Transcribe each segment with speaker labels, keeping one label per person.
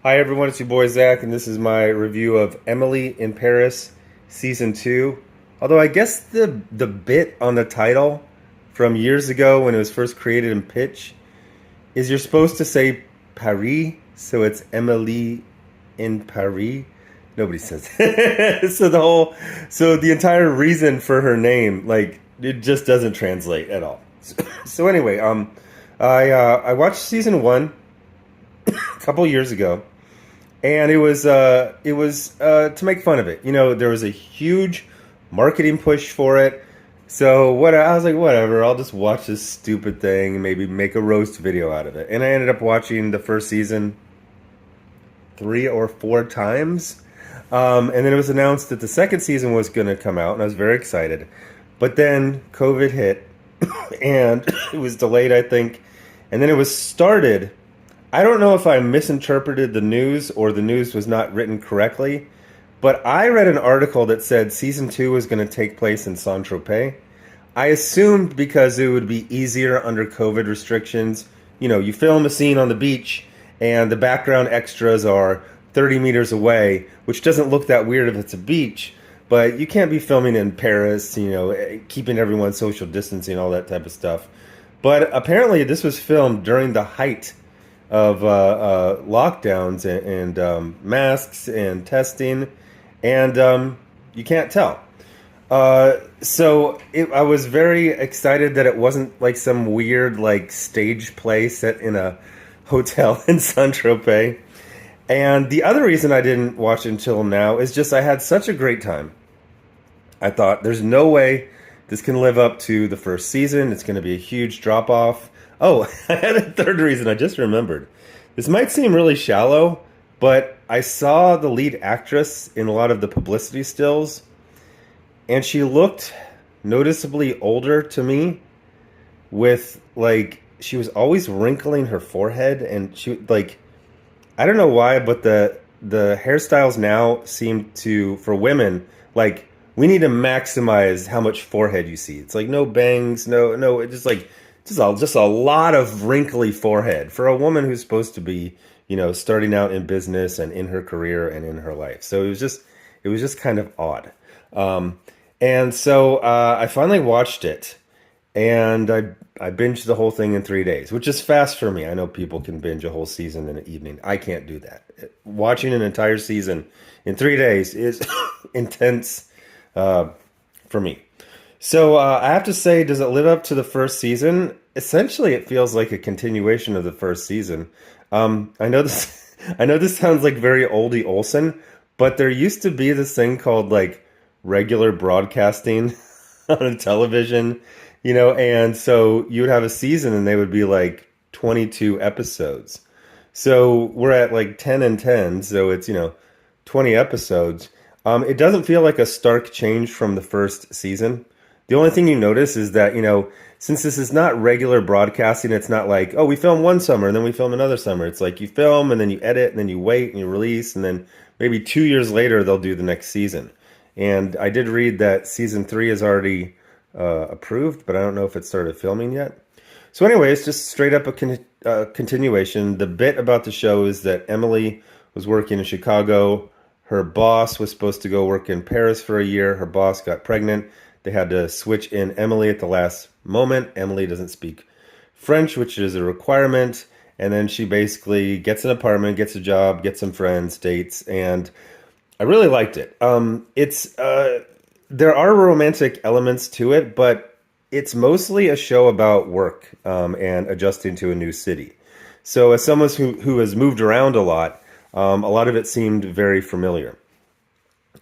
Speaker 1: Hi everyone, it's your boy Zach, and this is my review of Emily in Paris, season two. Although I guess the bit on the title from years ago when it was first created in pitch is you're supposed to say Paris, so it's Emily in Paris. Nobody says it. So the entire reason for her name, like it just doesn't translate at all. So anyway, I watched season one a couple years ago, and it was to make fun of it. You know, there was a huge marketing push for it. So what I was like, whatever, I'll just watch this stupid thing and maybe make a roast video out of it. And I ended up watching the first season three or four times. And then it was announced that the second season was going to come out, and I was very excited. But then COVID hit, and it was delayed, I think. And then it was started. I don't know if I misinterpreted the news or the news was not written correctly, but I read an article that said season two was going to take place in Saint-Tropez. I assumed because it would be easier under COVID restrictions. You know, you film a scene on the beach and the background extras are 30 meters away, which doesn't look that weird if it's a beach, but you can't be filming in Paris, you know, keeping everyone social distancing, all that type of stuff. But apparently this was filmed during the height of lockdowns and masks and testing, and you can't tell. I was very excited that it wasn't like some weird like stage play set in a hotel in Saint-Tropez. And the other reason I didn't watch it until now is just I had such a great time. I thought there's no way this can live up to the first season. It's going to be a huge drop off. Oh, I had a third reason I just remembered. This might seem really shallow, but I saw the lead actress in a lot of the publicity stills, and she looked noticeably older to me with, like, she was always wrinkling her forehead, and she, like, I don't know why, but the hairstyles now seem to, for women, like, we need to maximize how much forehead you see. It's like no bangs, no, it's just like just a lot of wrinkly forehead for a woman who's supposed to be, you know, starting out in business and in her career and in her life. So it was just kind of odd. And so I finally watched it, and I binged the whole thing in 3 days, which is fast for me. I know people can binge a whole season in an evening. I can't do that. Watching an entire season in 3 days is intense for me. So I have to say, does it live up to the first season? Essentially, it feels like a continuation of the first season. I know this. I know this sounds like very oldie Olsen, but there used to be this thing called like regular broadcasting on television, you know, and so you would have a season and they would be like 22 episodes. So we're at like 10 and 10, so it's, you know, 20 episodes. It doesn't feel like a stark change from the first season. The only thing you notice is that, you know, since this is not regular broadcasting, it's not like, oh, we film one summer and then we film another summer. It's like you film and then you edit and then you wait and you release, and then maybe 2 years later they'll do the next season. And I did read that season three is already approved, but I don't know if it started filming yet. So anyway, it's just straight up a continuation. The bit about the show is that Emily was working in Chicago. Her boss was supposed to go work in Paris for a year. Her boss got pregnant. They had to switch in Emily at the last moment. Emily doesn't speak French, which is a requirement. And then she basically gets an apartment, gets a job, gets some friends, dates, and I really liked it. There are romantic elements to it, but it's mostly a show about work and adjusting to a new city. So as someone who has moved around a lot of it seemed very familiar.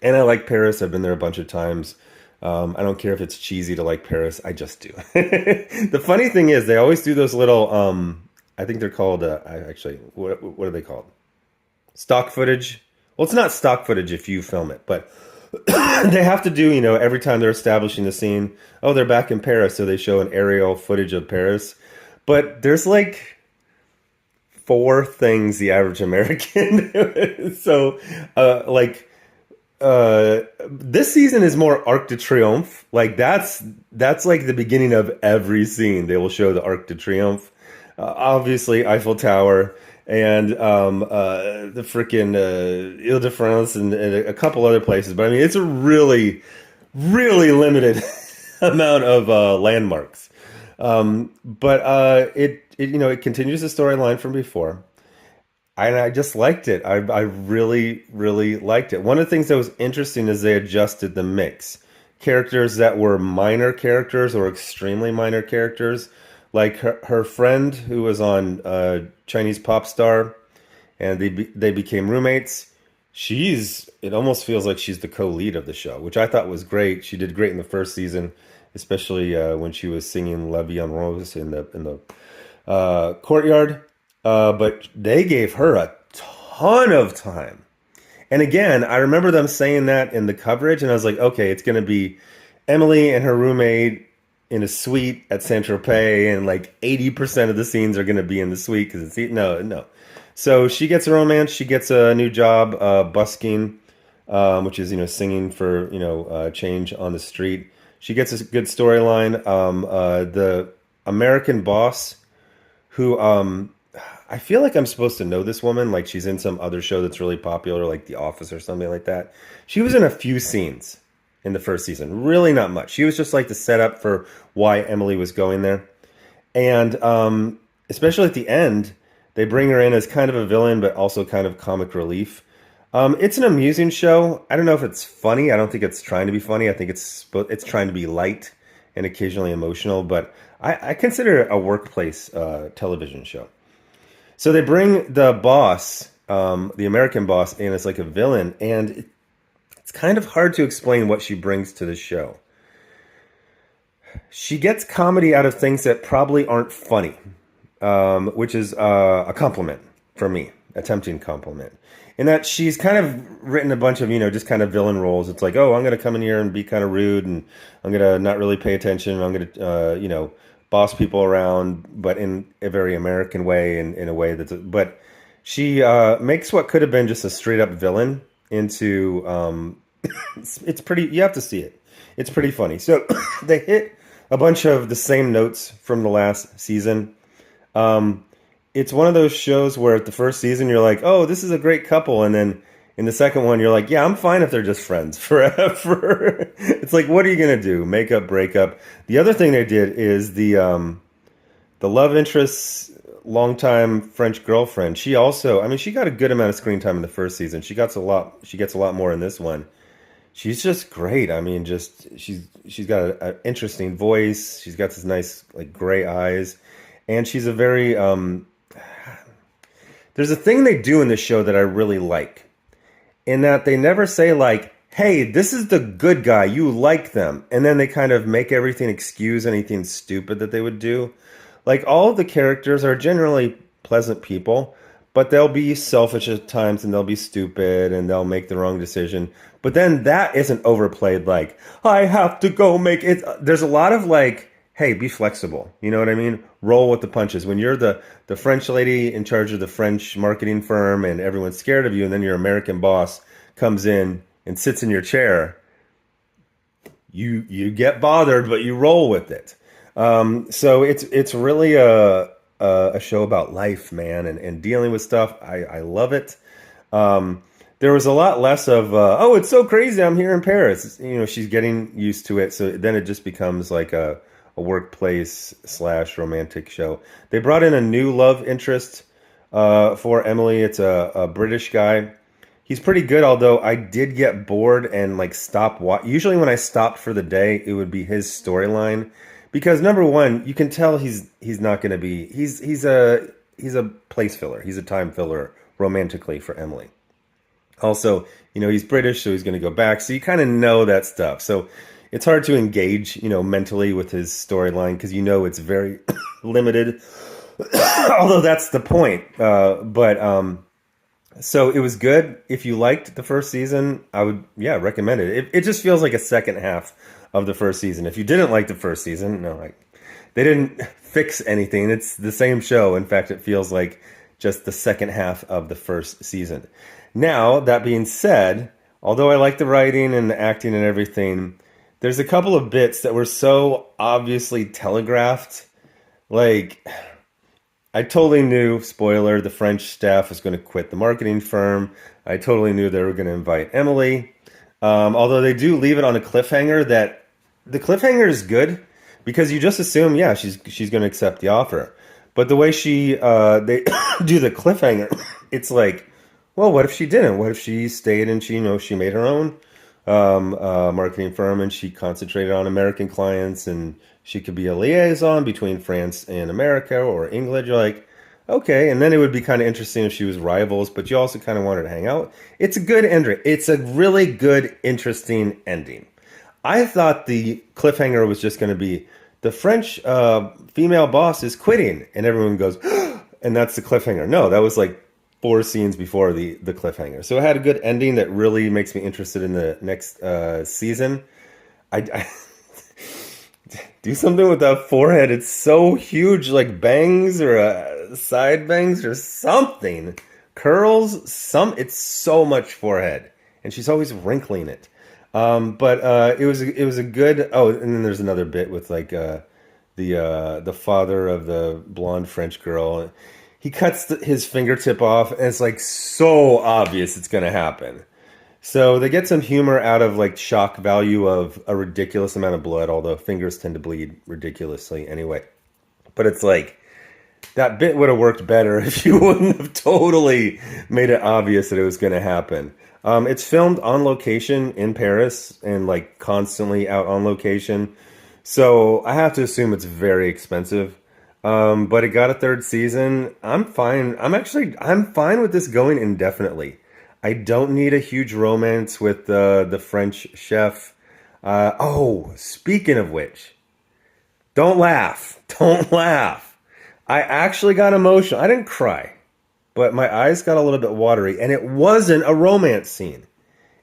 Speaker 1: And I like Paris. I've been there a bunch of times. I don't care if it's cheesy to like Paris. I just do. The funny thing is they always do those little, I think they're called, what are they called? Stock footage. Well, it's not stock footage if you film it, but they have to do, you know, every time they're establishing the scene, oh, they're back in Paris, so they show an aerial footage of Paris. But there's like four things the average American. So, this season is more Arc de Triomphe. Like that's like the beginning of every scene. They will show the Arc de Triomphe, obviously Eiffel Tower, and the freaking Ile-de-France and a couple other places. But I mean, it's a really, really limited amount of landmarks. But it it continues the storyline from before. And I just liked it. I really, really liked it. One of the things that was interesting is they adjusted the mix. Characters that were minor characters or extremely minor characters, like her friend who was on Chinese Pop Star, and they became roommates. It almost feels like she's the co-lead of the show, which I thought was great. She did great in the first season, especially when she was singing "La Vie en Rose" in the courtyard. But they gave her a ton of time. And again, I remember them saying that in the coverage, and I was like, okay, it's going to be Emily and her roommate in a suite at Saint Tropez, and like 80% of the scenes are going to be in the suite because it's no, no. So she gets a romance. She gets a new job, busking, which is singing for change on the street. She gets a good storyline. The American boss, who I feel like I'm supposed to know this woman. Like she's in some other show that's really popular, like The Office or something like that. She was in a few scenes in the first season. Really not much. She was just like the setup for why Emily was going there. And especially at the end, they bring her in as kind of a villain, but also kind of comic relief. It's an amusing show. I don't know if it's funny. I don't think it's trying to be funny. I think it's trying to be light and occasionally emotional. But I consider it a workplace television show. So they bring the boss, the American boss, in as like a villain, and it's kind of hard to explain what she brings to the show. She gets comedy out of things that probably aren't funny, which is a compliment for me, a tempting compliment. In that she's kind of written a bunch of, just kind of villain roles. It's like, oh, I'm going to come in here and be kind of rude, and I'm going to not really pay attention. I'm going to, boss people around, but in a very American way, and in a way but she makes what could have been just a straight up villain into, it's pretty, you have to see it. It's pretty funny. So they hit a bunch of the same notes from the last season. It's one of those shows where at the first season you're like, oh, this is a great couple. And then in the second one, you're like, yeah, I'm fine if they're just friends forever. It's like, what are you going to do? Make up, break up. The other thing they did is the love interest's longtime French girlfriend. She also, I mean, she got a good amount of screen time in the first season. She gets a lot more in this one. She's just great. I mean, she's got an interesting voice. She's got this nice like gray eyes, and she's a very there's a thing they do in this show that I really like, in that they never say like, hey, this is the good guy, you like them, and then they kind of make everything excuse anything stupid that they would do. Like all of the characters are generally pleasant people, but they'll be selfish at times, and they'll be stupid, and they'll make the wrong decision. But then that isn't overplayed like, I have to go make it. There's a lot of like, hey, be flexible. You know what I mean? Roll with the punches. When you're the French lady in charge of the French marketing firm and everyone's scared of you, and then your American boss comes in and sits in your chair, you get bothered, but you roll with it. So it's really a show about life, man, and dealing with stuff. I love it. There was a lot less of, oh, it's so crazy, I'm here in Paris. She's getting used to it. So then it just becomes like a workplace / romantic show. They brought in a new love interest for Emily. It's a British guy. He's pretty good, although I did get bored and like stop. Usually when I stopped for the day, it would be his storyline. Because number one, you can tell he's not going to be, he's a place filler. He's a time filler romantically for Emily. Also, he's British, so he's going to go back. So you kind of know that stuff. So it's hard to engage, mentally with his storyline because it's very limited. Although that's the point. So it was good. If you liked the first season, I would, recommend it. It just feels like a second half of the first season. If you didn't like the first season, they didn't fix anything. It's the same show. In fact, it feels like just the second half of the first season. Now, that being said, although I like the writing and the acting and everything, there's a couple of bits that were so obviously telegraphed. Like, I totally knew, spoiler, the French staff was going to quit the marketing firm. I totally knew they were going to invite Emily. Although they do leave it on a cliffhanger that the cliffhanger is good because you just assume, yeah, she's going to accept the offer. But the way they do the cliffhanger, it's like, well, what if she didn't? What if she stayed and she made her own marketing firm and she concentrated on American clients and she could be a liaison between France and America or England. You're like, okay, and then it would be kind of interesting if she was rivals, but you also kind of wanted to hang out. It's a good ending. It's a really good, interesting ending. I thought the cliffhanger was just going to be the French female boss is quitting, and everyone goes, and that's the cliffhanger. No, that was like four scenes before the cliffhanger. So it had a good ending that really makes me interested in the next season. I do something with that forehead. It's so huge, like bangs or side bangs or something, curls. It's so much forehead, and she's always wrinkling it. But it was a good. Oh, and then there's another bit with like the father of the blonde French girl. He cuts his fingertip off, and it's like so obvious it's gonna happen. So they get some humor out of like shock value of a ridiculous amount of blood, although fingers tend to bleed ridiculously anyway. But it's like that bit would have worked better if you wouldn't have totally made it obvious that it was going to happen. It's filmed on location in Paris and like constantly out on location. So I have to assume it's very expensive. But it got a third season. I'm fine. I'm fine with this going indefinitely. I don't need a huge romance with the French chef. Speaking of which, don't laugh. Don't laugh. I actually got emotional. I didn't cry, but my eyes got a little bit watery, and it wasn't a romance scene.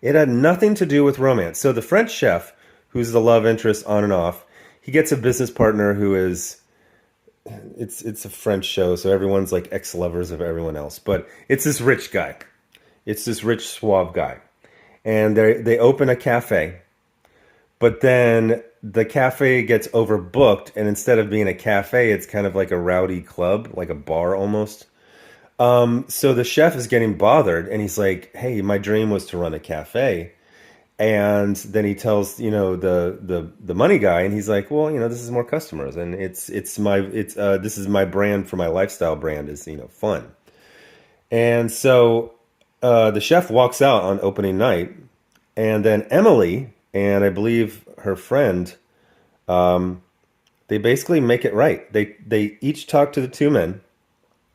Speaker 1: It had nothing to do with romance. So the French chef, who's the love interest on and off, he gets a business partner who is it's a French show, so everyone's like ex-lovers of everyone else. But it's this rich guy. It's this rich suave guy. And they open a cafe. But then the cafe gets overbooked, and instead of being a cafe, it's kind of like a rowdy club, like a bar almost. So the chef is getting bothered, and he's like, "Hey, my dream was to run a cafe." And then he tells, the money guy, and he's like, "Well, this is more customers, and this is my brand for my lifestyle brand is fun." And so the chef walks out on opening night, and then Emily and I believe her friend, they basically make it right. They each talk to the two men,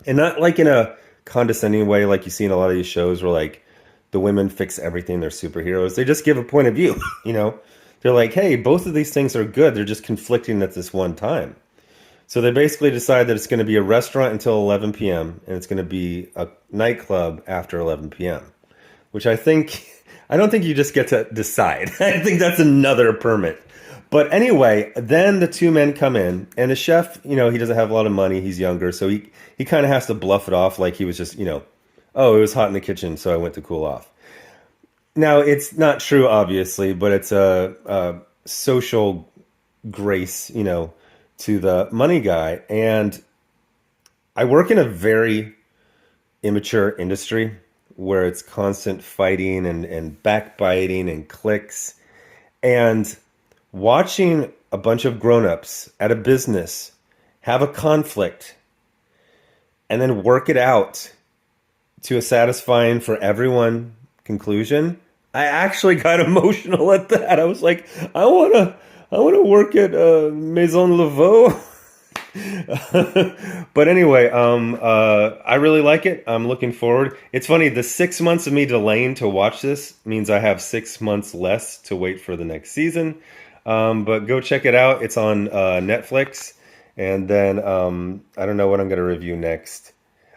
Speaker 1: and not like in a condescending way like you see in a lot of these shows where like the women fix everything, they're superheroes. They just give a point of view, They're like, hey, both of these things are good. They're just conflicting at this one time. So they basically decide that it's going to be a restaurant until 11 p.m. and it's going to be a nightclub after 11 p.m., which I don't think you just get to decide. I think that's another permit. But anyway, then the two men come in, and the chef, he doesn't have a lot of money. He's younger, so he kind of has to bluff it off like he was just, oh, it was hot in the kitchen, so I went to cool off. Now, it's not true, obviously, but it's a social grace, to the money guy. And I work in a very immature industry where it's constant fighting and backbiting and cliques. And watching a bunch of grown-ups at a business have a conflict and then work it out to a satisfying for everyone conclusion, I actually got emotional at that. I was like, I wanna work at Maison Laveau. But anyway, I really like it. I'm looking forward. It's funny, the 6 months of me delaying to watch this means I have 6 months less to wait for the next season. But go check it out. It's on Netflix. And then I don't know what I'm going to review next.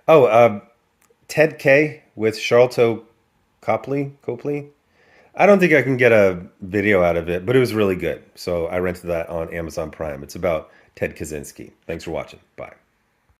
Speaker 1: Ted K with Charlton Copley. I don't think I can get a video out of it, but it was really good. So I rented that on Amazon Prime. It's about Ted Kaczynski. Thanks for watching. Bye.